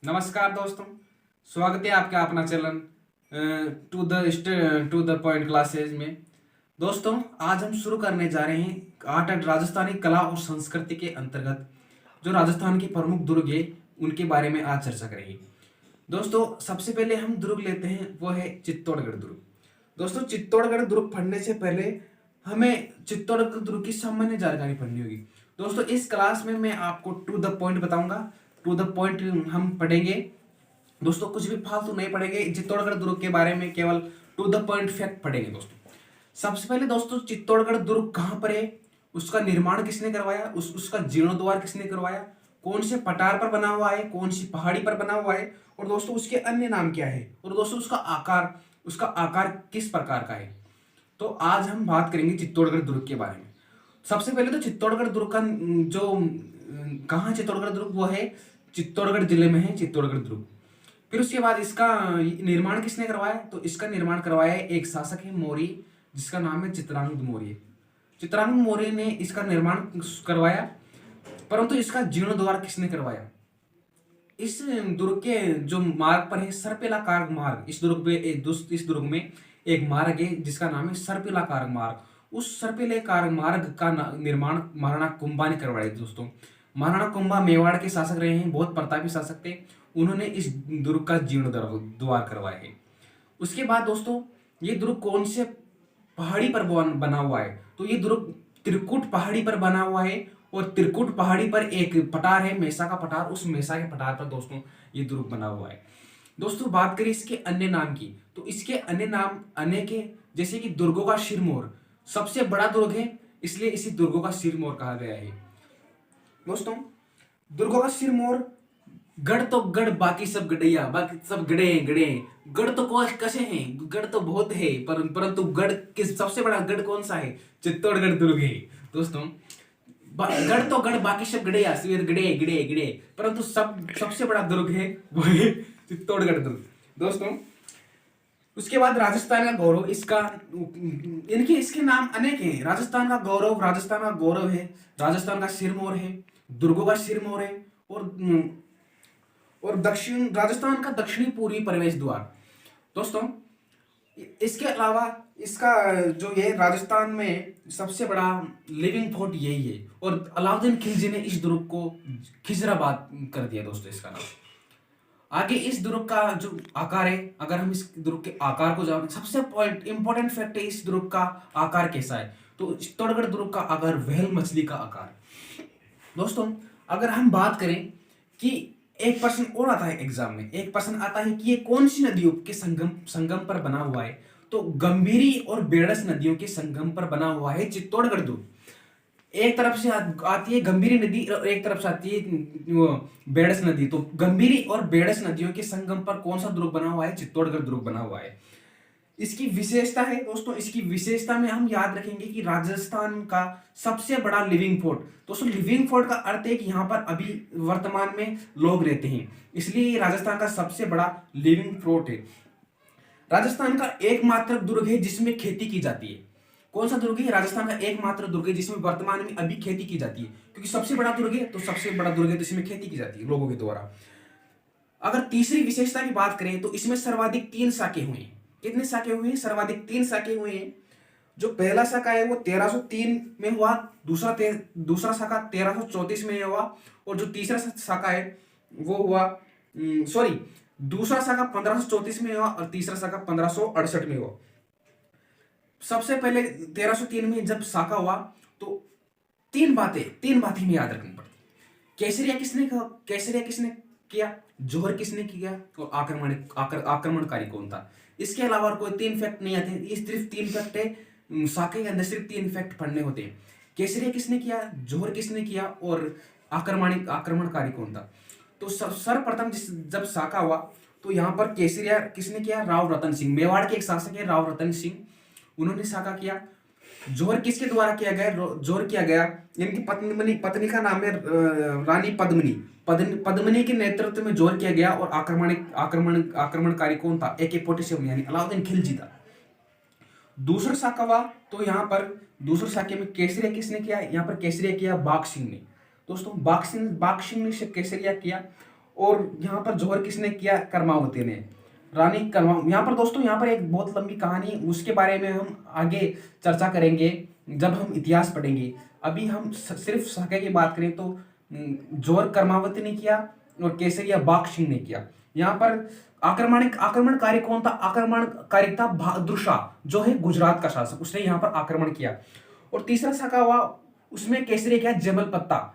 नमस्कार दोस्तों। स्वागत है आपका अपना channel to the point classes में। दोस्तों, आज हम शुरू करने जा रहे हैं आर्ट एंड राजस्थानी कला और संस्कृति के अंतर्गत जो राजस्थान के प्रमुख दुर्ग है उनके बारे में आज चर्चा करेंगे। दोस्तों, सबसे पहले हम दुर्ग लेते हैं, वो है चित्तौड़गढ़ दुर्ग। दोस्तों, चित्तौड़गढ़ दुर्ग पढ़ने से पहले हमें चित्तौड़गढ़ दुर्ग की सामान्य जानकारी पढ़नी होगी। दोस्तों, इस क्लास में मैं आपको टू द पॉइंट बताऊंगा, टू द पॉइंट हम पढ़ेंगे। दोस्तों, कुछ भी फालतू नहीं पढ़ेंगे, चित्तौड़गढ़ दुर्ग के बारे में केवल टू द पॉइंट फैक्ट पढ़ेंगे। दोस्तों, सबसे पहले दोस्तों, चित्तौड़गढ़ दुर्ग कहाँ पर है, उसका निर्माण किसने करवाया, उसका जीर्णोद्धार किसने करवाया, कौन से पठार पर बना हुआ है, कौन सी पहाड़ी पर बना हुआ है, और दोस्तों उसके अन्य नाम क्या है, और दोस्तों उसका आकार किस प्रकार का है। तो आज हम बात करेंगे चित्तौड़गढ़ दुर्ग के बारे में। सबसे पहले तो चित्तौड़गढ़ दुर्ग का जो कहाँ है चित्तौड़गढ़ दुर्ग, वो है चित्तौड़गढ़ जिले में है चित्तौड़गढ़ दुर्ग। फिर उसके बाद इसका निर्माण किसने करवाया, तो इसका निर्माण करवाया है एक शासक है मौर्य, जिसका नाम है चित्रांगद मौर्य। चित्रांगद मौर्य ने इसका निर्माण करवाया, परंतु इसका जीर्णोद्धार किसने करवाया। इस दुर्ग के जो मार्ग पर है सर्पिलाकार मार्ग, इस दुर्ग में एक मार्ग है जिसका नाम है सर्पिलाकार मार्ग। उस सर्पिलाकार मार्ग का निर्माण महाराणा कुंभा ने करवाया। दोस्तों, महाराणा कुंभा मेवाड़ के शासक रहे हैं, बहुत प्रतापी शासक थे। उन्होंने इस दुर्ग का जीर्णोद्धार करवाया है। उसके बाद दोस्तों, ये दुर्ग कौन से पहाड़ी पर बना हुआ है, तो ये दुर्ग त्रिकुट पहाड़ी पर बना हुआ है। और त्रिकुट पहाड़ी पर एक पठार है, मेसा का पठार, उस मेसा के पठार पर दोस्तों ये दुर्ग बना हुआ है। दोस्तों, बात करें इसके अन्य नाम की, तो इसके अन्य नाम अनेक है, जैसे कि दुर्गों का सिरमौर सबसे बड़ा दुर्ग है, इसलिए इसी दुर्गों का सिरमौर कहा गया है। दोस्तों, दुर्गों का सिरमौर, गढ़ तो गढ़ बाकी सब गढ़ैया, बाकी सब गढ़े गढ़े, गढ़ तो कैसे हैं, गढ़ तो बहुत है, परंतु गढ़ किस सबसे बड़ा गढ़ कौन सा है, चित्तौड़गढ़ दुर्ग है। दोस्तों, गढ़ तो गढ़ बाकी सब गढ़ैया, सिर्फ गढ़े गढ़े गढ़े, परंतु सबसे बड़ा दुर्ग है वो है चित्तौड़गढ़ दुर्ग। दोस्तों, उसके बाद राजस्थान का गौरव, इसके नाम अनेक हैं। राजस्थान का गौरव है, राजस्थान का सिरमौर है, दुर्गों का सिरमौर है, और दक्षिण राजस्थान का दक्षिणी पूर्वी प्रवेश द्वार। दोस्तों, इसके अलावा इसका जो ये राजस्थान में सबसे बड़ा लिविंग फोर्ट यही है, और अलाउद्दीन खिलजी ने इस दुर्ग को खिजराबाद कर दिया। दोस्तों, इसका नाम आगे, इस दुर्ग का जो आकार है, अगर हम इस दुर्ग के आकार को जाने, सबसे इंपॉर्टेंट फैक्ट है इस दुर्ग का आकार कैसा है, तो चित्तौड़गढ़ दुर्ग का आकार व्हेल मछली का आकार। दोस्तों, अगर हम बात करें कि एक प्रश्न और आता है एग्जाम में, एक प्रश्न आता है कि ये कौन सी नदियों के संगम पर बना हुआ है, तो गंभीरी और बेड़स नदियों के संगम पर बना हुआ है चित्तौड़गढ़ दुर्ग। एक तरफ से आती है गंभीरी नदी और एक तरफ से आती है वो बेड़स नदी, तो गंभीरी और बेड़स नदियों के संगम पर कौन सा दुर्ग बना हुआ है, चित्तौड़गढ़ दुर्ग बना हुआ है। इसकी विशेषता है दोस्तों, इसकी विशेषता में हम याद रखेंगे कि राजस्थान का सबसे बड़ा लिविंग फोर्ट। दोस्तों, लिविंग फोर्ट का अर्थ है कि यहाँ पर अभी वर्तमान में लोग रहते हैं, इसलिए ये राजस्थान का सबसे बड़ा लिविंग फोर्ट है। राजस्थान का एकमात्र दुर्ग है जिसमें खेती की जाती है। कौन सा दुर्ग है, राजस्थान का एकमात्र दुर्ग है जिसमें वर्तमान में अभी खेती की जाती है, क्योंकि सबसे बड़ा दुर्ग है, तो सबसे बड़ा दुर्ग है तो इसमें खेती की जाती है लोगों के द्वारा। अगर तीसरी विशेषता की बात करें तो इसमें सर्वाधिक 3 शाखे हुए हैं। कितने शाखे हुए हैं, सर्वाधिक 3 शाखे हुए हैं। जो पहला शाखा है वो 1303 में हुआ, दूसरा शाखा 1334 में हुआ, और जो तीसरा शाखा है वो हुआ दूसरा शाखा 1534 में हुआ और तीसरा शाखा 1568 में हुआ। सबसे पहले 1303 में जब शाखा हुआ तो तीन बातें हमें याद रखनी पड़ती। केसरिया किसने किया, जोहर किसने किया, और आक्रमणकारी कौन था। इसके अलावा कोई 3 फैक्ट नहीं आते, ये सिर्फ 3 फैक्ट है, शाखे के अंदर सिर्फ 3 फैक्ट पढ़ने होते हैं। केसरिया किसने किया, जोहर किसने किया, और आक्रमणकारी कौन था। तो सर्वप्रथम जब शाखा हुआ तो यहाँ पर केसरिया किसने किया, राव रतन सिंह, मेवाड़ के एक शासक है राव रतन सिंह, उन्होंने शाखा किया। जोहर किसके द्वारा किया गया, जोहर किया गया इनकी पत्नी का नाम है रानी पद्मिनी के नेतृत्व में जोहर किया गया, और आक्रमणकारी कौन था, AK-47 यानी अलाउद्दीन खिलजी था। दूसरा शाखा हुआ तो यहाँ पर दूसरे शाखे में केसरिया किसने किया, यहाँ पर केसरिया किया बाघ सिंह ने। दोस्तों, बाघ सिंह ने केसरिया किया, और यहाँ पर जोहर किसने किया? कर्मावती ने। रानी कर्मा यहाँ पर दोस्तों, यहाँ पर एक बहुत लंबी कहानी, उसके बारे में हम आगे चर्चा करेंगे जब हम इतिहास पढ़ेंगे। अभी हम सिर्फ साके की बात करें तो जोहर कर्मावती ने किया और केसरिया बाघ सिंह ने किया। यहाँ पर आक्रमणकारी कौन था? आक्रमणकारी था बहादुर शाह, जो है गुजरात का शासक, उसने यहाँ पर आक्रमण किया। और तीसरा साका हुआ, उसमें केसरी क्या? जमल पत्ता।